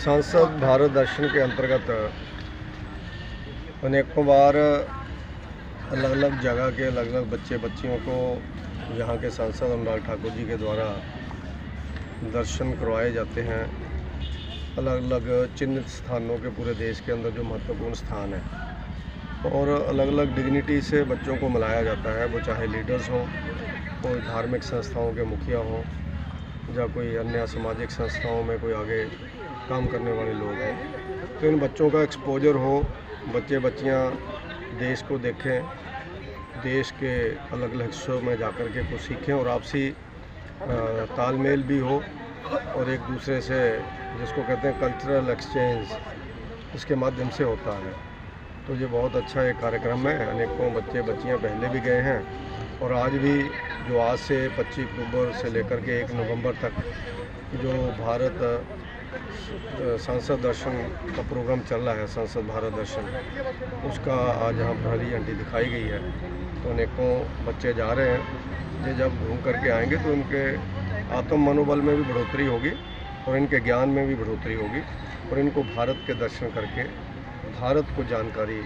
सांसद भारत दर्शन के अंतर्गत अनेकों बार अलग अलग जगह के अलग अलग बच्चे बच्चियों को यहाँ के सांसद अनुराग ठाकुर जी के द्वारा दर्शन करवाए जाते हैं। अलग अलग चिन्हित स्थानों के पूरे देश के अंदर जो महत्वपूर्ण स्थान है और अलग अलग डिग्निटी से बच्चों को मिलाया जाता है, वो चाहे लीडर्स हों, कोई धार्मिक संस्थाओं के मुखिया हों या कोई अन्य सामाजिक संस्थाओं में कोई आगे काम करने वाले लोग हैं। तो इन बच्चों का एक्सपोजर हो, बच्चे बच्चियाँ देश को देखें, देश के अलग अलग हिस्सों में जाकर के कुछ सीखें और आपसी तालमेल भी हो और एक दूसरे से जिसको कहते हैं कल्चरल एक्सचेंज, इसके माध्यम से होता है। तो ये बहुत अच्छा एक कार्यक्रम है। अनेकों बच्चे बच्चियाँ पहले भी गए हैं और आज भी जो आज से 25 अक्टूबर से लेकर के 1 नवंबर तक जो भारत सांसद दर्शन का प्रोग्राम चल रहा है, सांसद भारत दर्शन, उसका आज यहाँ पर हरी झंडी दिखाई गई है। तो अनेकों बच्चे जा रहे हैं। ये जब घूम करके आएंगे तो इनके आत्म मनोबल में भी बढ़ोतरी होगी और इनके ज्ञान में भी बढ़ोतरी होगी और इनको भारत के दर्शन करके भारत को जानकारी,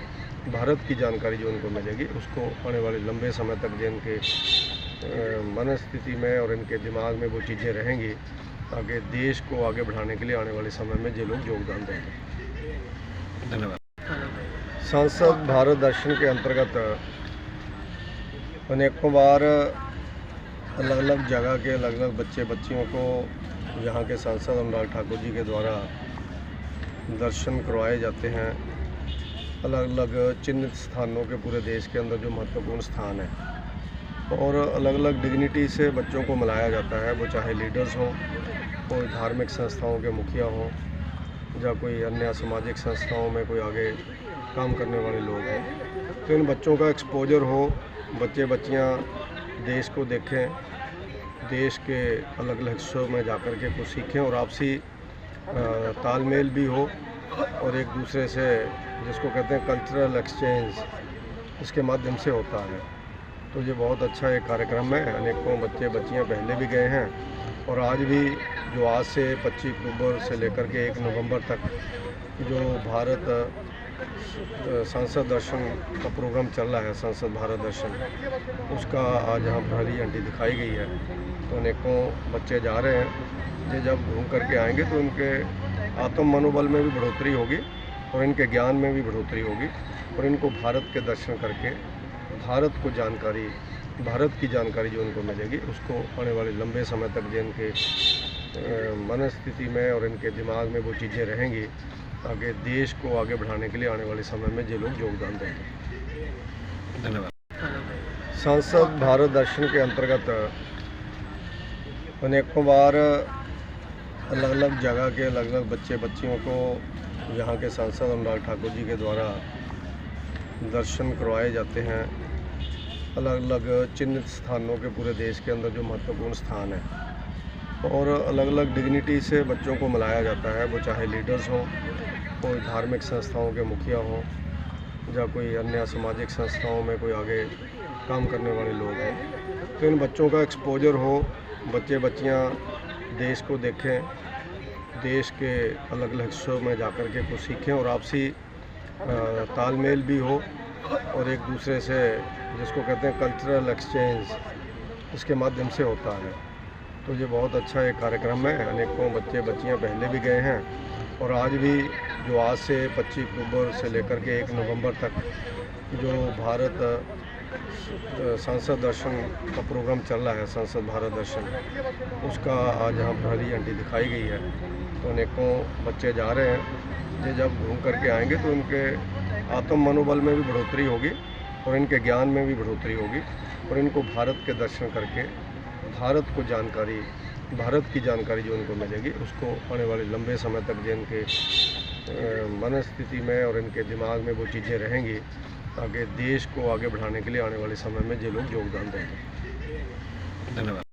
भारत की जानकारी जो इनको मिलेगी, उसको आने वाले लंबे समय तक जो इनके मनस्थिति में और इनके दिमाग में वो चीज़ें रहेंगी, ताकि देश को आगे बढ़ाने के लिए आने वाले समय में ये लोग योगदान देंगे। धन्यवाद। सांसद भारत दर्शन के अंतर्गत अनेकों बार अलग अलग जगह के अलग अलग बच्चे बच्चियों को यहाँ के सांसद अनुराग ठाकुर जी के द्वारा दर्शन करवाए जाते हैं। अलग अलग चिन्हित स्थानों के पूरे देश के अंदर जो महत्वपूर्ण स्थान है और अलग अलग डिग्निटी से बच्चों को मिलाया जाता है, वो चाहे लीडर्स हों, कोई धार्मिक संस्थाओं के मुखिया हों या कोई अन्य सामाजिक संस्थाओं में कोई आगे काम करने वाले लोग हैं। तो इन बच्चों का एक्सपोजर हो, बच्चे बच्चियाँ देश को देखें, देश के अलग अलग हिस्सों में जाकर के कुछ सीखें और आपसी तालमेल भी हो और एक दूसरे से जिसको कहते हैं कल्चरल एक्सचेंज, इसके माध्यम से होता है। तो ये बहुत अच्छा एक कार्यक्रम है। अनेकों बच्चे बच्चियाँ पहले भी गए हैं और आज भी जो आज से 25 अक्टूबर से लेकर के 1 नवंबर तक जो भारत सांसद दर्शन का प्रोग्राम चल रहा है, सांसद भारत दर्शन, उसका आज यहाँ पर हरी झंडी दिखाई गई है। तो अनेकों बच्चे जा रहे हैं। ये जब घूम करके आएंगे तो इनके आत्म मनोबल में भी बढ़ोतरी होगी और इनके ज्ञान में भी बढ़ोतरी होगी और इनको भारत के दर्शन करके भारत को जानकारी, भारत की जानकारी जो इनको मिलेगी, उसको आने वाले लंबे समय तक जो इनके मनस्थिति में और इनके दिमाग में वो चीज़ें रहेंगी, ताकि देश को आगे बढ़ाने के लिए आने वाले समय में ये लोग योगदान देंगे। धन्यवाद। सांसद भारत दर्शन के अंतर्गत अनेकों बार अलग अलग जगह के अलग अलग बच्चे बच्चियों को यहाँ के सांसद अनुराग ठाकुर जी के द्वारा दर्शन करवाए जाते हैं। अलग अलग चिन्हित स्थानों के पूरे देश के अंदर जो महत्वपूर्ण स्थान है और अलग अलग डिग्निटी से बच्चों को मिलाया जाता है, वो चाहे लीडर्स हों, कोई धार्मिक संस्थाओं के मुखिया हों या कोई अन्य सामाजिक संस्थाओं में कोई आगे काम करने वाले लोग हैं। तो इन बच्चों का एक्सपोजर हो, बच्चे बच्चियाँ देश को देखें, देश के अलग अलग हिस्सों में जाकर के कुछ सीखें और आपसी तालमेल भी हो और एक दूसरे से जिसको कहते हैं कल्चरल एक्सचेंज, इसके माध्यम से होता है। तो ये बहुत अच्छा एक कार्यक्रम है। अनेकों बच्चे बच्चियाँ पहले भी गए हैं और आज भी जो आज से 25 अक्टूबर से लेकर के 1 नवंबर तक जो भारत सांसद दर्शन का प्रोग्राम चल रहा है, सांसद भारत दर्शन, उसका आज यहाँ पर हरी झंडी दिखाई गई है। तो अनेकों बच्चे जा रहे हैं। ये जब घूम करके आएंगे तो इनके आत्म मनोबल में भी बढ़ोतरी होगी और इनके ज्ञान में भी बढ़ोतरी होगी और इनको भारत के दर्शन करके भारत को जानकारी, भारत की जानकारी जो इनको मिलेगी, उसको आने वाले लंबे समय तक जो इनके मनस्थिति में और इनके दिमाग में वो चीज़ें रहेंगी, ताकि देश को आगे बढ़ाने के लिए आने वाले समय में ये लोग योगदान देंगे। धन्यवाद।